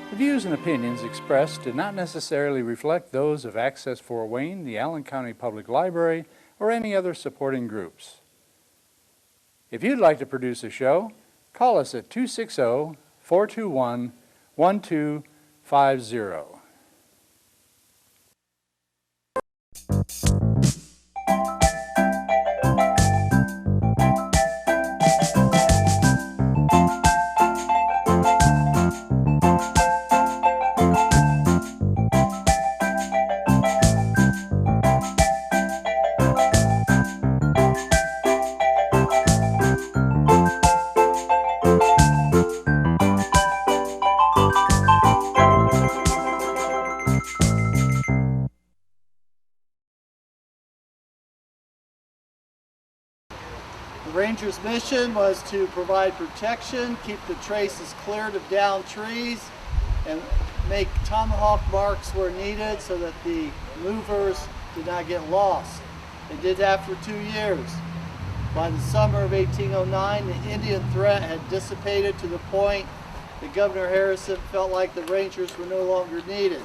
The views and opinions expressed do not necessarily reflect those of Access Fort Wayne, the Allen County Public Library, or any other supporting groups. If you'd like to produce a show, call us at 260-421-1250. The Rangers' mission was to provide protection, keep the traces cleared of downed trees, and make tomahawk marks where needed so that the movers did not get lost. They did that for 2 years. By the summer of 1809, the Indian threat had dissipated to the point that Governor Harrison felt like the Rangers were no longer needed.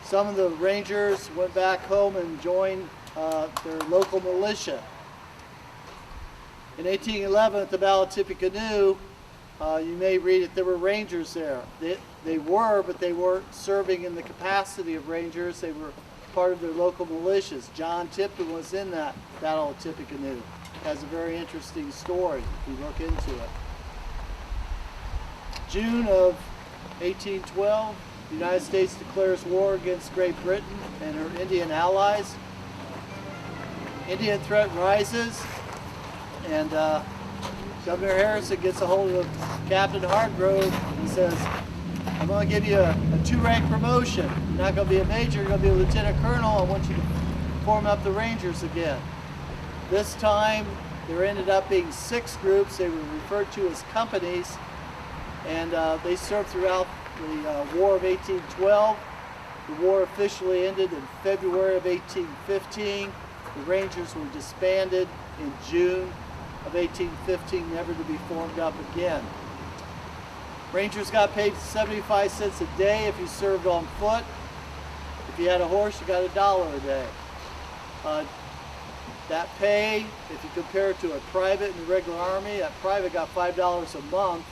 Some of the Rangers went back home and joined their local militia. In 1811 at the Battle of Tippecanoe, you may read that there were Rangers there. They were, but they weren't serving in the capacity of Rangers. They were part of their local militias. John Tipton was in that Battle of Tippecanoe. It has a very interesting story if you look into it. June of 1812, the United States declares war against Great Britain and her Indian allies. Indian threat rises, and Governor Harrison gets a hold of Captain Hargrove and says, I'm going to give you a two-rank promotion. You're not going to be a major, you're going to be a lieutenant colonel. I want you to form up the Rangers again. This time, there ended up being 6 groups. They were referred to as companies, and they served throughout the War of 1812. The war officially ended in February of 1815. The Rangers were disbanded in June of 1815, never to be formed up again. Rangers got paid 75 cents a day if you served on foot. If you had a horse, you got $1 a day. That pay, if you compare it to a private in the regular army, that private got $5 a month.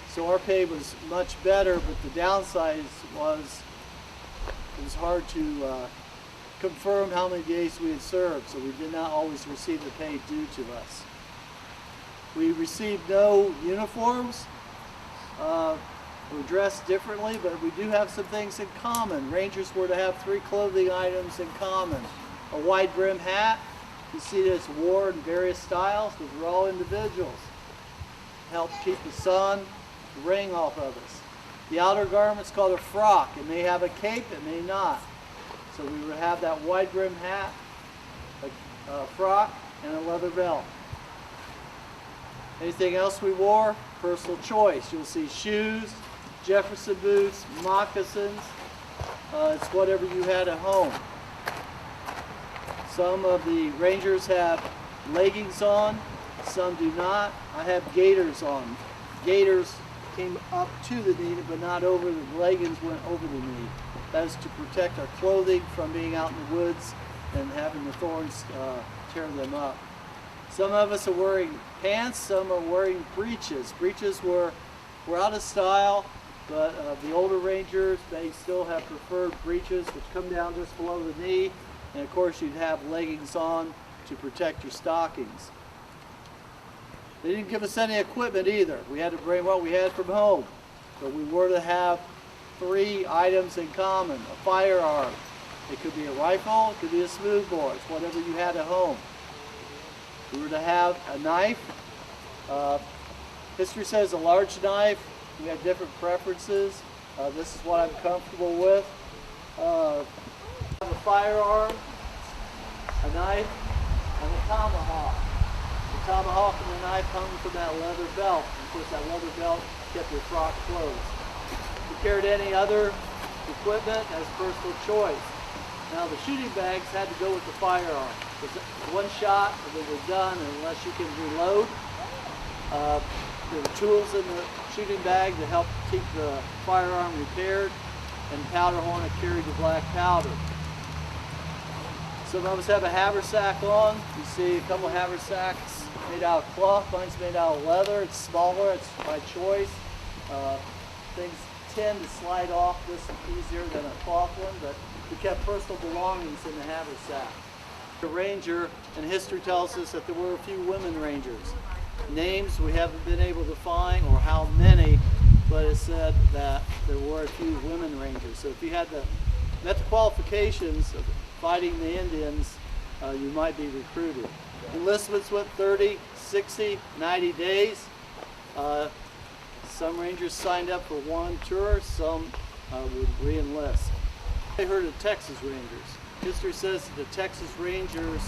So our pay was much better, but the downside was it was hard to confirm how many days we had served, so we did not always receive the pay due to us. We received no uniforms. We're dressed differently, but we do have some things in common. Rangers were to have 3 clothing items in common. A wide brim hat. You see this wore in various styles because we're all individuals. Helps keep the sun, the rain off of us. The outer garment's called a frock. It may have a cape, it may not. So we would have that wide brim hat, a frock, and a leather belt. Anything else we wore? Personal choice. You'll see shoes, Jefferson boots, moccasins. It's whatever you had at home. Some of the Rangers have leggings on, some do not. I have gaiters on. Gaiters came up to the knee, but not over. The leggings went over the knee. That is to protect our clothing from being out in the woods and having the thorns tear them up. Some of us are wearing pants, some are wearing breeches. Breeches were out of style, but the older Rangers, they still have preferred breeches which come down just below the knee. And of course you'd have leggings on to protect your stockings. They didn't give us any equipment either. We had to bring what we had from home. But we were to have 3 items in common. A firearm. It could be a rifle, it could be a smoothbore. It's whatever you had at home. We were to have a knife. History says a large knife. We have different preferences. This is what I'm comfortable with. A firearm, a knife, and a tomahawk. The tomahawk and the knife hung from that leather belt. Of course, that leather belt kept your frock closed. If you carried any other equipment as personal choice. Now, the shooting bags had to go with the firearm. It's one shot and then we're done unless you can reload. There are tools in the shooting bag to help keep the firearm repaired, and powder horn that carried the black powder. Some of us have a haversack on. You see a couple haversacks made out of cloth. Mine's made out of leather. It's smaller. It's by choice. Things tend to slide off this easier than a cloth one, but we kept personal belongings in the haversack. The ranger, and history tells us that there were a few women rangers. Names we haven't been able to find, or how many, but it said that there were a few women rangers. So if you met the qualifications of fighting the Indians, you might be recruited. Enlistments went 30, 60, 90 days. Some rangers signed up for one tour, some would re-enlist. I heard of Texas Rangers. History says that the Texas Rangers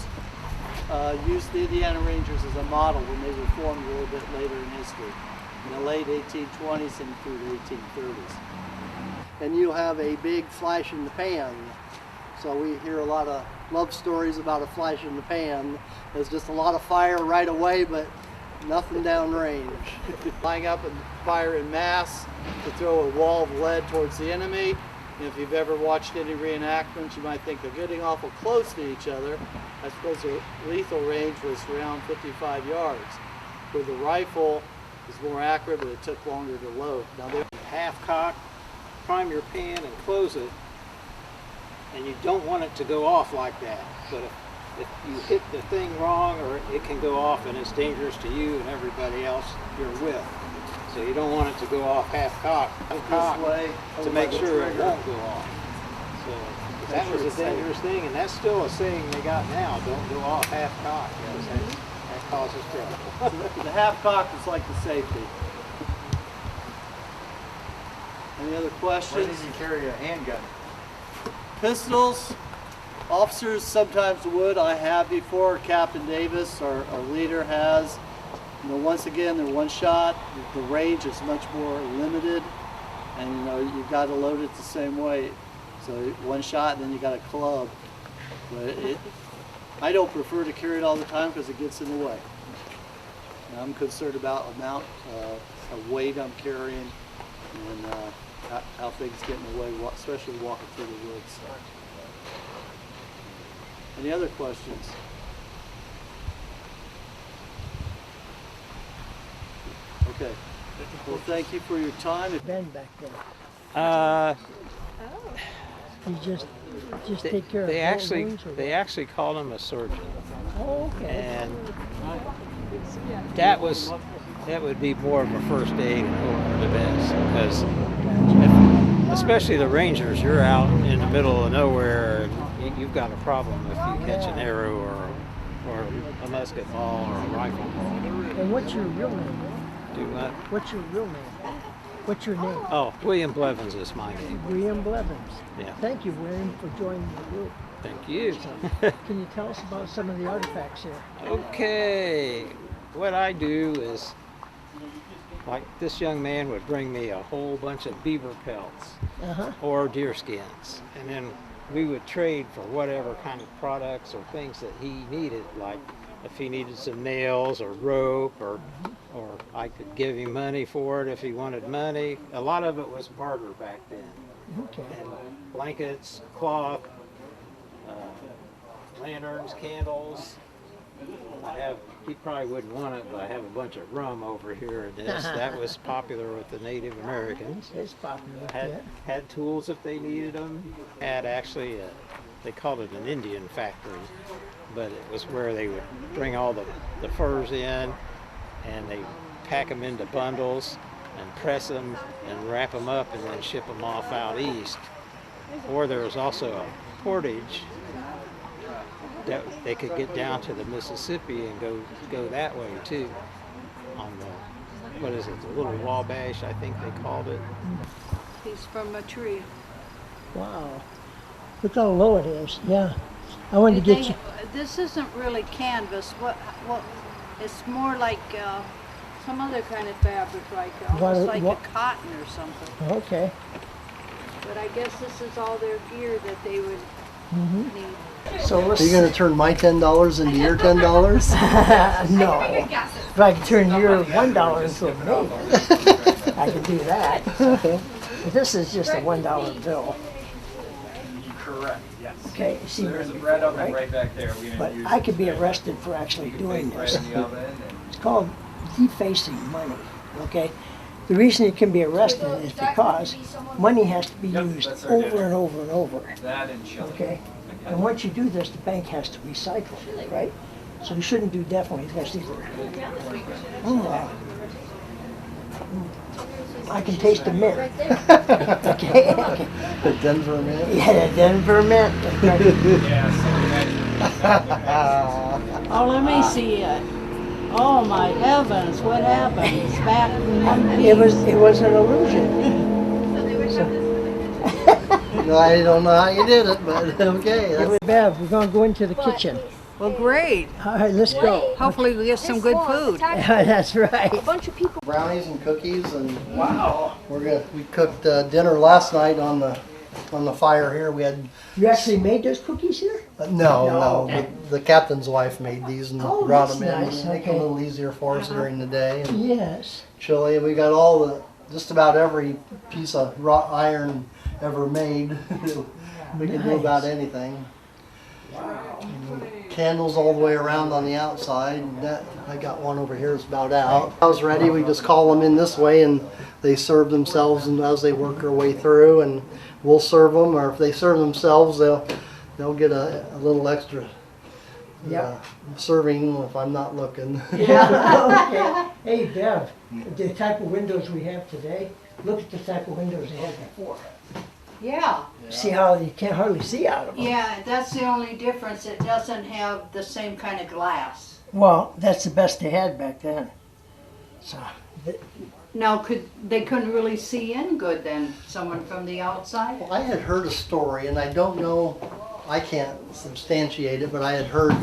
used the Indiana Rangers as a model when they were formed a little bit later in history, in the late 1820s and through the 1830s. And you have a big flash in the pan. So we hear a lot of love stories about a flash in the pan. There's just a lot of fire right away, but nothing downrange. Line up and fire in mass to throw a wall of lead towards the enemy. And if you've ever watched any reenactments, you might think they're getting awful close to each other. I suppose the lethal range was around 55 yards. Where the rifle is more accurate, but it took longer to load. Now they're half cock, prime your pan and close it, and you don't want it to go off like that. But if you hit the thing wrong, or it can go off and it's dangerous to you and everybody else you're with. So you don't want it to go off half cock way to make sure it won't go off. So that was a dangerous thing, and that's still a saying they got now, don't go off half cock, because that causes trouble. The half cock is like the safety. Any other questions? Why did you carry a handgun? Pistols, officers sometimes would. I have before. Captain Davis, our leader, has. You know, once again, they're one shot. The range is much more limited, and you know you've got to load it the same way. So one shot, and then you got a club. But I don't prefer to carry it all the time because it gets in the way. And I'm concerned about amount of weight I'm carrying, and how things get in the way, especially walking through the woods. Any other questions? Okay. Well, thank you for your time. Ben back there. You just take care of They all actually wounds, or they what? actually called him a surgeon, Oh, okay. and that would be more of a first aid and hope for the best, because especially the Rangers, you're out in the middle of nowhere, and you've got a problem if you catch an arrow or a musket ball or a rifle ball. And what's your real name? Do what? What's your real name? What's your name? Oh, William Blevins is my name. William Blevins. Yeah. Thank you, William, for joining the group. Thank you. Can you tell us about some of the artifacts here? Okay, what I do is, like this young man would bring me a whole bunch of beaver pelts Uh-huh. or deer skins, and then we would trade for whatever kind of products or things that he needed, like if he needed some nails or rope, or I could give him money for it if he wanted money. A lot of it was barter back then. Okay. And blankets, cloth, lanterns, candles. He probably wouldn't want it, but I have a bunch of rum over here in this. That was popular with the Native Americans. It's popular with that. Had tools if they needed them. Had actually, they called it an Indian factory, but it was where they would bring all the furs in, and they pack them into bundles and press them and wrap them up and then ship them off out east. Or there was also a portage that they could get down to the Mississippi and go that way too. On the, what is it, the Little Wabash, I think they called it. He's from a tree. Wow. Look how low it is. Yeah. I wanted to get you. This isn't really canvas. What? It's more like some other kind of fabric, like almost like a cotton or something. Okay. But I guess this is all their gear that they would need. So let's Are you going to turn my $10 into your $10? no. If I could turn your $1 into a million, I could do that. But this is just a $1 bill. Correct, yes. Okay, you see There's a where- bread oven right? right back there. We But didn't use I it. could be arrested for actually You doing bake bread this. in the oven and It's called defacing money, okay? The reason you can be arrested is because money has to be Yep, used that's our over dinner. and over and over, that and chili. okay? And once you do this, the bank has to recycle it, right? So you shouldn't do definitely this either. I can taste the mint. Okay. The Denver man? Yeah, the Denver mint. Oh, let me see it. Oh, my heavens, what happened? It's back in one piece. It was an illusion. No, I don't know how you did it, but okay. That's, Bev, we're gonna go into the kitchen. Well, great. All right, let's go. Hopefully we get some good food. That's right. brownies and cookies, and wow, we cooked dinner last night on the fire here. We had You actually made those cookies here? no. The captain's wife made these and Oh, brought that's them in nice, to make it okay. a little easier for us during the day. And Yes. chili, and we got just about every piece of wrought iron ever made. We could do about anything. And candles all the way around on the outside. And I got one over here. It's about out. I was ready. We just call them in this way, and they serve themselves, and as they work their way through, and we'll serve them. Or if they serve themselves, they'll get a little extra serving if I'm not looking. Yeah. Okay. Hey, Bev, the type of windows we have today, look at the type of windows they had before. Yeah, See how you can't hardly see out of them. yeah, that's the only difference. It doesn't have the same kind of glass. Well, that's the best they had back then. So, Now, they couldn't really see in good then, someone from the outside? Well, I had heard a story, and I don't know, I can't substantiate it, but I had heard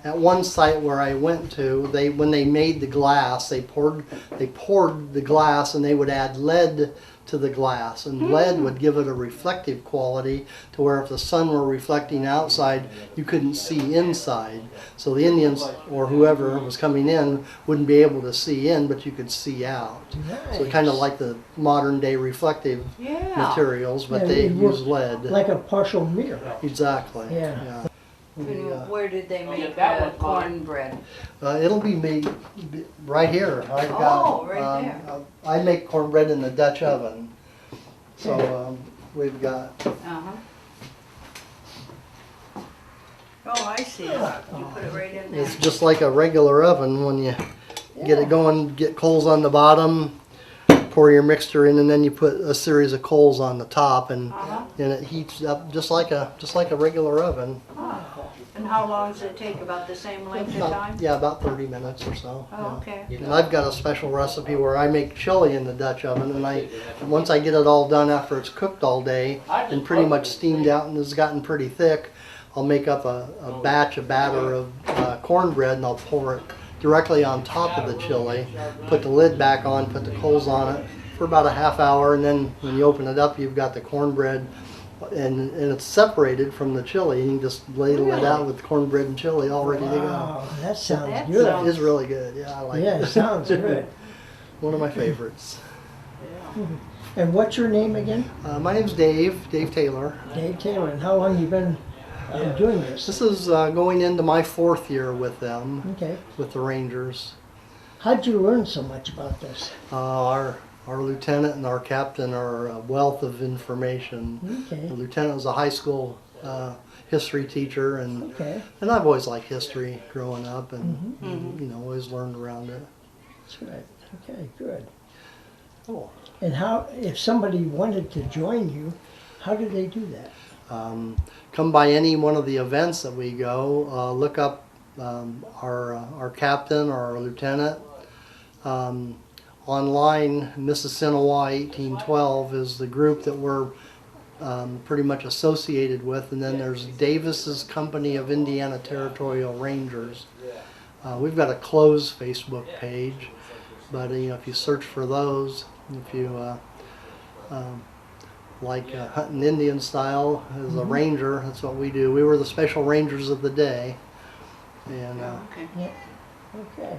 at one site where I went to, when they made the glass, they poured the glass, and they would add lead to the glass, and lead would give it a reflective quality to where if the sun were reflecting outside, you couldn't see inside. So the Indians or whoever was coming in wouldn't be able to see in, but you could see out. So kind of like the modern day reflective Yeah. materials, but Yeah, they it worked use lead. like a partial mirror. Exactly. Yeah. And where did they make that the one, cornbread? It'll be made right here. I've got, Oh, right there. I make cornbread in the Dutch oven. So we've got, Uh-huh. Oh, I see. You put it right in there. it's just like a regular oven when you get it going, get coals on the bottom, pour your mixture in, and then you put a series of coals on the top, and it heats up just like a regular oven. And how long does it take? About the same length of time? About 30 minutes or so. Oh, yeah. okay. And I've got a special recipe where I make chili in the Dutch oven, and once I get it all done after it's cooked all day and pretty much steamed out and has gotten pretty thick, I'll make up a batter of cornbread, and I'll pour it directly on top of the chili, put the lid back on, put the coals on it for about a half hour, and then when you open it up, you've got the cornbread, and it's separated from the chili, and you just ladle it out with cornbread and chili all ready to go. Wow, that sounds That good. sounds- It is really good. Yeah, I like Yeah, it. it sounds good. One of my favorites. And what's your name again? My name's Dave Taylor. Dave Taylor. And how long you been doing this? This is going into my 4th year with them, Okay. with the Rangers. How'd you learn so much about this? Our lieutenant and our captain are a wealth of information. Okay. The lieutenant was a high school history teacher, and Okay. I've always liked history growing up, and always learned around it. That's right. Okay, good. Cool. And how, if somebody wanted to join you, how do they do that? Come by any one of the events that we go. Look up our captain or our lieutenant. Online, Mississinewa 1812 is the group that we're pretty much associated with, and then there's Davis's Company of Indiana Territorial Rangers. We've got a closed Facebook page, but if you search for those, if you like hunting Indian style as a ranger. That's what we do. We were the special rangers of the day. And Okay. Okay.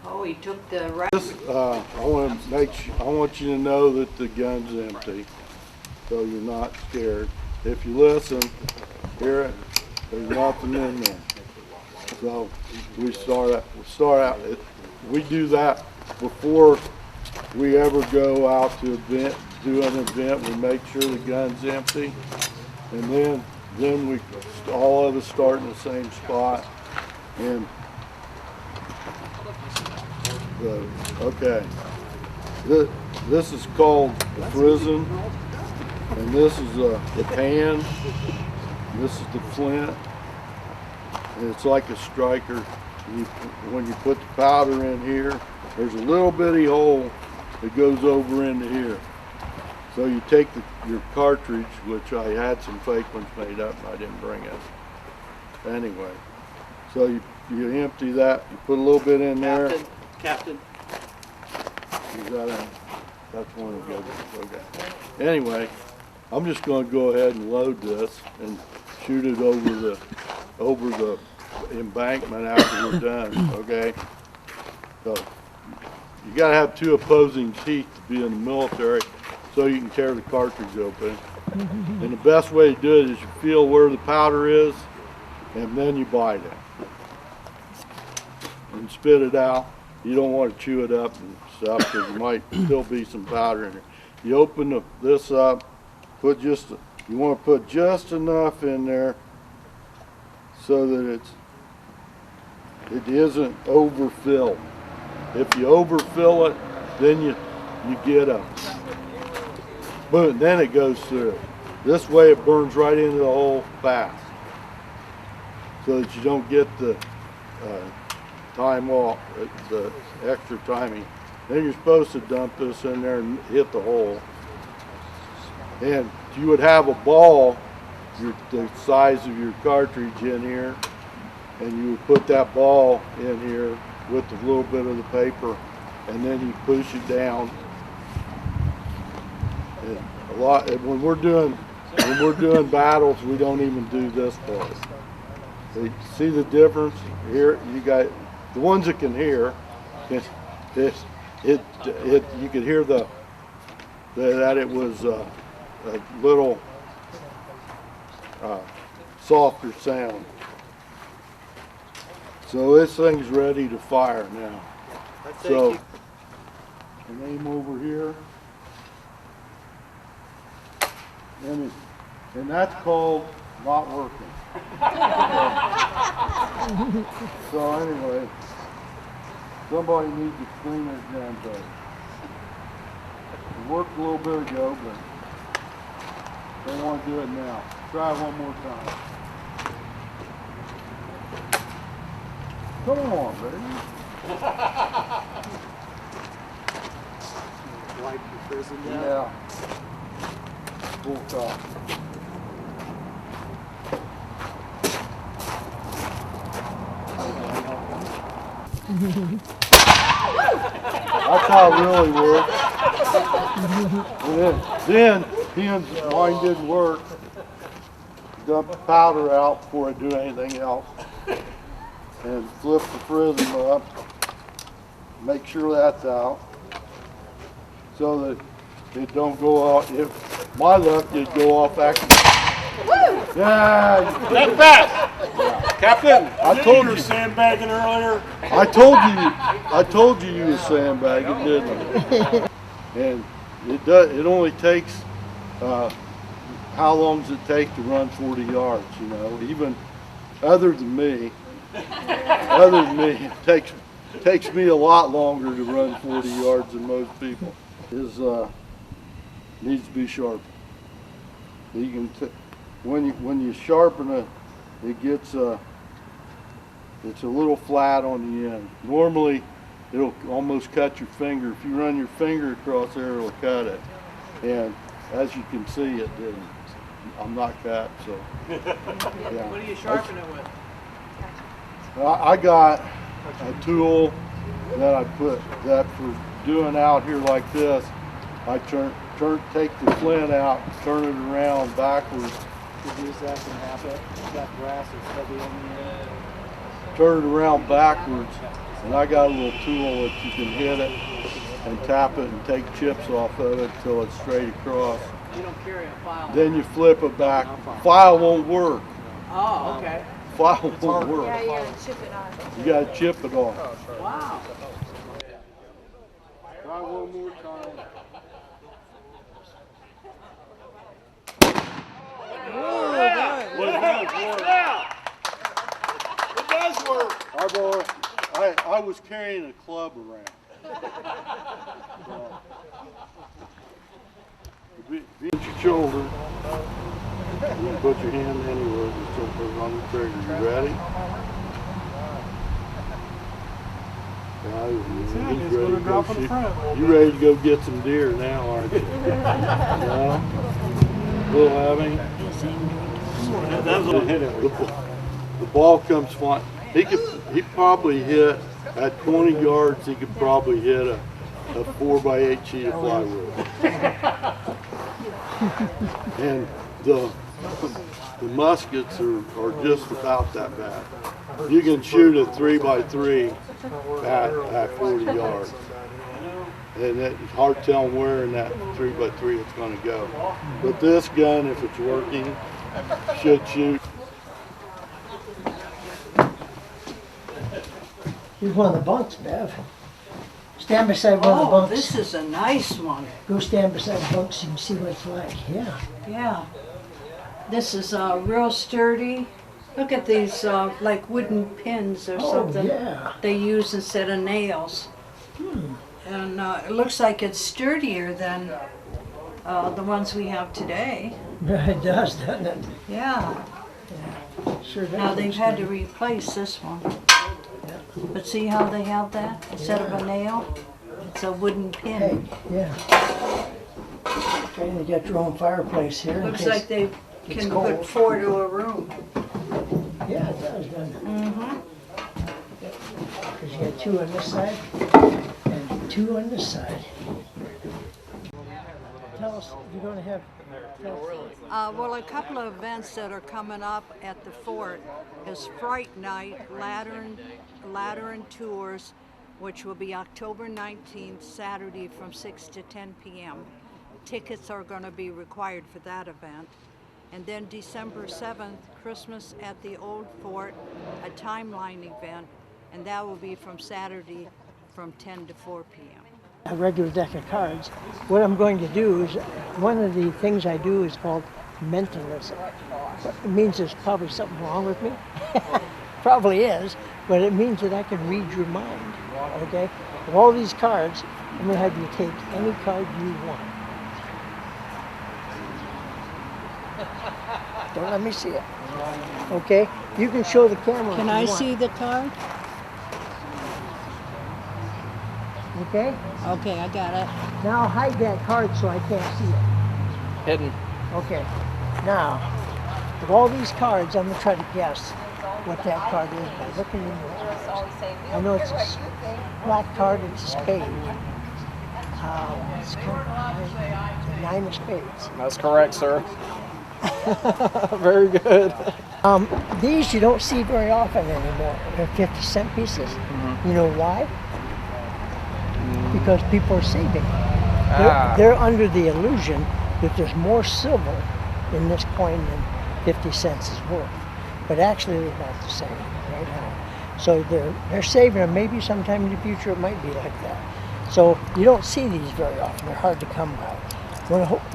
Oh, he took the right. I want you to know that the gun's empty, so you're not scared. If you listen, hear it, there's nothing in there. So we start out, we do that before we ever go out to do an event. We make sure the gun's empty, and then we all of us start in the same spot. And okay, this is called the frizzen, and this is the pan, and this is the flint, and it's like a striker. When you put the powder in here, there's a little bitty hole that goes over into here. So you take your cartridge, which I had some fake ones made up, and I didn't bring it. Anyway, so you empty that, you put a little bit in there. Captain. Is that in? That's one of the good ones. Okay. Anyway, I'm just going to go ahead and load this and shoot it over the embankment after we're done. Okay. So you got to have two opposing teeth to be in the military, so you can tear the cartridge open. And the best way to do it is you feel where the powder is, and then you bite it and spit it out. You don't want to chew it up and stuff because there might still be some powder in there. You open this up, you want to put just enough in there so that it isn't overfilled. If you overfill it, then you get a boom, then it goes through. This way it burns right into the hole fast, so that you don't get the time off, the extra timing. Then you're supposed to dump this in there and hit the hole. And you would have a ball, the size of your cartridge in here, and you would put that ball in here with a little bit of the paper, and then you push it down. And when we're doing battles, we don't even do this part. So see the difference here? You got the ones that can hear. You could hear that it was a little softer sound. So this thing's ready to fire now. So and aim over here, and that's called not working. So anyway, somebody needs to clean this damn thing. It worked a little bit ago, but they want to do it now. Try it one more time. Come on, baby. Wipe the prison down. Yeah. Full top. That's how it really works. And then mine didn't work. Dump the powder out before I do anything else. And flip the prism up. Make sure that's out. So that it don't go out. If my luck, it'd go off accident. Yeah. That fast! Captain, I told you were you. sandbagging earlier. I told you you was sandbagging, didn't I? And it only takes, how long does it take to run 40 yards, you know? Even other than me, it takes me a lot longer to run 40 yards than most people. Needs to be sharp. You can when you sharpen it, it gets it's a little flat on the end. Normally, it'll almost cut your finger. If you run your finger across there, it'll cut it. And as you can see, it didn't. I'm not cut, so. Yeah. What do you sharpen it with? I got a tool that I put that for doing out here like this. I take the flint out, turn it around backwards, Reduce that and half it. That grass is heavy in there. turn it around backwards, and I got a little tool that you can hit it and tap it and take chips off of it till it's straight across. You don't carry a file. Then you flip it back. File won't work. Oh, okay. File won't work. Yeah, yeah, chip it on. You gotta chip it off. Wow. Try one more time. It does work. I was carrying a club around. Beat your shoulder. You can put your hand anywhere. Just don't put it on the trigger. You ready? He's ready to go shoot. You ready to go get some deer now, aren't you? No? Little having. The ball comes flying. He probably hit at 20 yards. He could probably hit a 4x8 sheet of plywood. And the muskets are just about that bad. You can shoot a 3x3 at 40 yards. And it's hard telling where in that 3x3 it's going to go. But this gun, if it's working, should shoot. Here's one of the bunks, Bev. Stand beside one of the Oh, bunks. this is a nice one. Go stand beside the bunks so you can see what it's like. Yeah. Yeah. This is real sturdy. Look at these like wooden pins or Oh, something yeah. they use instead of nails. And it looks like it's sturdier than the ones we have today. It does, doesn't it? Yeah. Sure does. Now they've had to replace this one. But see how they have that? Instead of a nail, it's a wooden Hey, pin. yeah. Okay, they got your own fireplace here. in Looks case like they it's can cold. put 4 to a room. Yeah, it does, doesn't it? Mm-hmm. Because you got 2 on this side and 2 on this side. Tell us, you're going to have. Well, a couple of events that are coming up at the fort is Fright Night, Lateran Tours, which will be October 19th, Saturday from 6 to 10 p.m. Tickets are going to be required for that event. And then December 7th, Christmas at the Old Fort, a timeline event, and that will be from Saturday from 10 to 4 p.m. A regular deck of cards. What I'm going to do is, one of the things I do is called mentalism. It means there's probably something wrong with me. Probably is, but it means that I can read your mind. Okay? Of all these cards, I'm going to have you take any card you want. Don't let me see it. Okay? You can show the camera. Can if I you want. see the card? Okay? Okay, I got it. Now hide that card so I can't see it. Hidden. Okay. Now, of all these cards, I'm going to try to guess what that card is by looking in your eyes. I know it's a black card, it's a spade. It's kind of a 9 of spades. That's correct, sir. Very good. These you don't see very often anymore. They're 50-cent pieces. You know why? Because people are saving. They're under the illusion that there's more silver in this coin than 50 cents is worth. But actually they're about the same right now. So they're saving them. Maybe sometime in the future it might be like that. So you don't see these very often. They're hard to come by.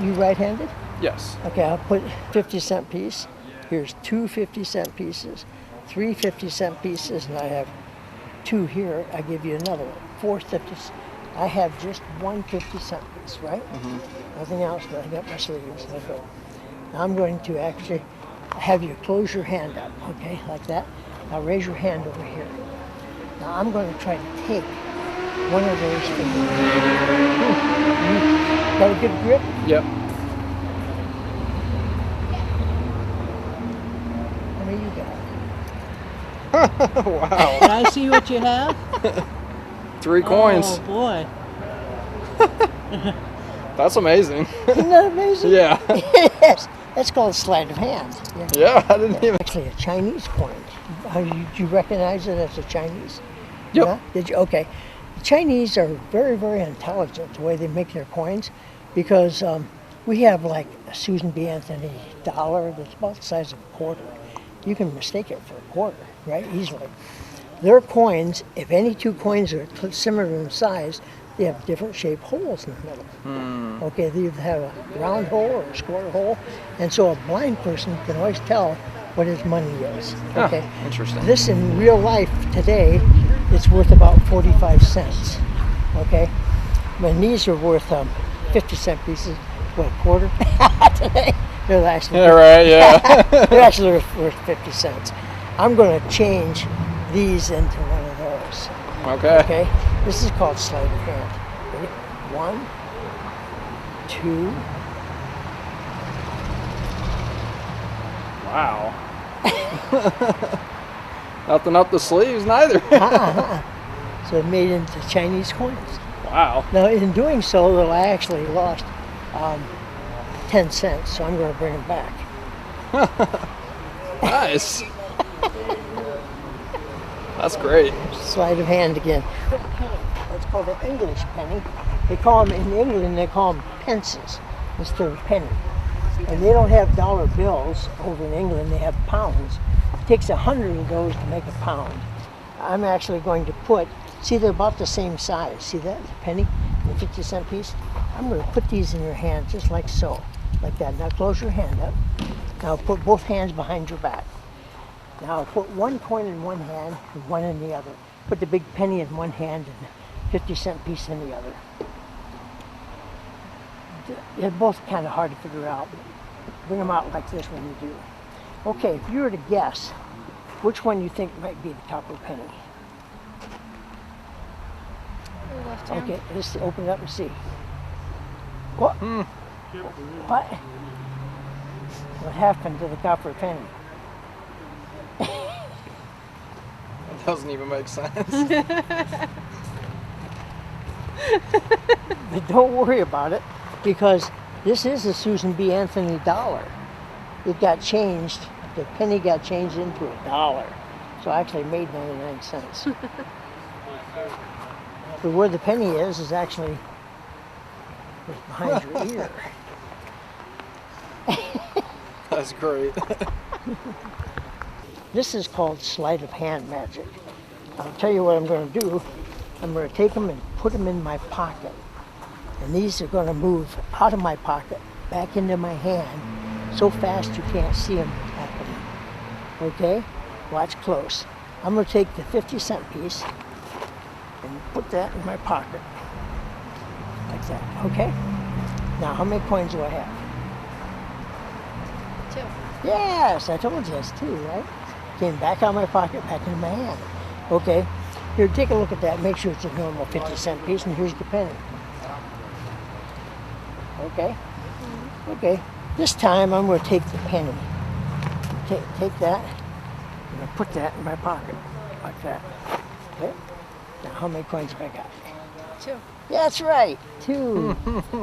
You right-handed? Yes. Okay, I'll put 50-cent piece. Here's 2 50-cent pieces, 3 50-cent pieces, and I have 2 here. I give you another one. 4 50s. I have just 1 50-cent piece, right? Nothing else, but I got my sleeves. I go. Now I'm going to actually have you close your hand up, okay, like that. Now raise your hand over here. Now I'm going to try to take one of those fingers. Got a good grip? Yep. How many you got? Wow. Can I see what you have? 3 coins. Oh boy. That's amazing. Isn't that amazing? Yeah. Yes, that's called sleight of hand. Yeah. Yeah, I didn't even. Actually, a Chinese coin. Did you recognize it as a Chinese? Yep. Yeah? Did you? Okay. The Chinese are very, very intelligent the way they make their coins, because we have like a Susan B. Anthony dollar that's about the size of a quarter. You can mistake it for a quarter, right? Easily. Their coins, if any two coins are similar in size, they have different shaped holes in the middle. Okay, they either have a round hole or a square hole, and so a blind person can always tell what his money is. Okay, Interesting. this in real life today, it's worth about 45 cents. Okay, when these are worth 50-cent pieces, what, a quarter today? They're actually Yeah, right, yeah. they're actually worth 50 cents. I'm going to change these into one of those. Okay. Okay, this is called sleight of hand. Ready? 1, 2. Wow. Nothing up the sleeves, neither. So it made into Chinese coins. Wow. Now, in doing so, though, I actually lost 10 cents, so I'm going to bring them back. Nice. That's great. Sleight of hand again. It's called an English penny. They call them, in England, they call them pences instead of penny. And they don't have dollar bills over in England, they have pounds. It takes 100 of those to make a pound. I'm actually going to put, see, they're about the same size. See that, the penny, the 50-cent piece? I'm going to put these in your hand just like so, like that. Now close your hand up. Now put both hands behind your back. Now put one coin in one hand and one in the other. Put the big penny in one hand and the 50-cent piece in the other. They're both kind of hard to figure out, but bring them out like this when you do. Okay, if you were to guess, which one you think might be the copper penny? Okay, let's open it up and see. What? What? What happened to the copper penny? That doesn't even make sense. But don't worry about it, because this is a Susan B. Anthony dollar. It got changed, the penny got changed into a dollar. So I actually made 99 cents. But where the penny is actually behind your ear. That's great. This is called sleight of hand magic. I'll tell you what I'm going to do. I'm going to take them and put them in my pocket. And these are going to move out of my pocket, back into my hand, so fast you can't see them happening. Okay? Watch close. I'm going to take the 50-cent piece and put that in my pocket. Like that. Okay? Now, how many coins do I have? 2. Yes, I told you that's 2, right? Came back out of my pocket, back into my hand. Okay, here, take a look at that. Make sure it's a normal 50-cent piece, and here's the penny. Okay? Okay, this time I'm going to take the penny. Take that, I'm going to put that in my pocket, like that. Okay? Now, how many coins have I got? 2. Yeah, that's right, 2.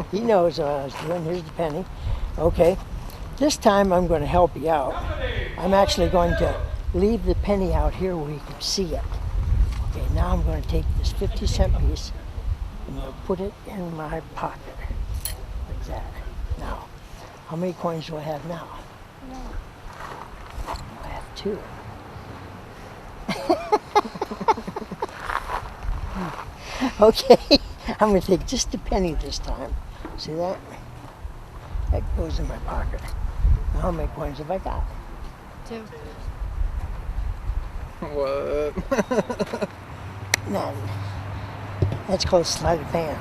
He knows what I was doing. Here's the penny. Okay, this time I'm going to help you out. I'm actually going to leave the penny out here where you can see it. Okay, now I'm going to take this 50-cent piece and I'm going to put it in my pocket. Like that. Now, how many coins do I have now? I have 2. Okay, I'm going to take just a penny this time. See that? That goes in my pocket. Now, how many coins have I got? 2. What? None. That's called sleight of hand.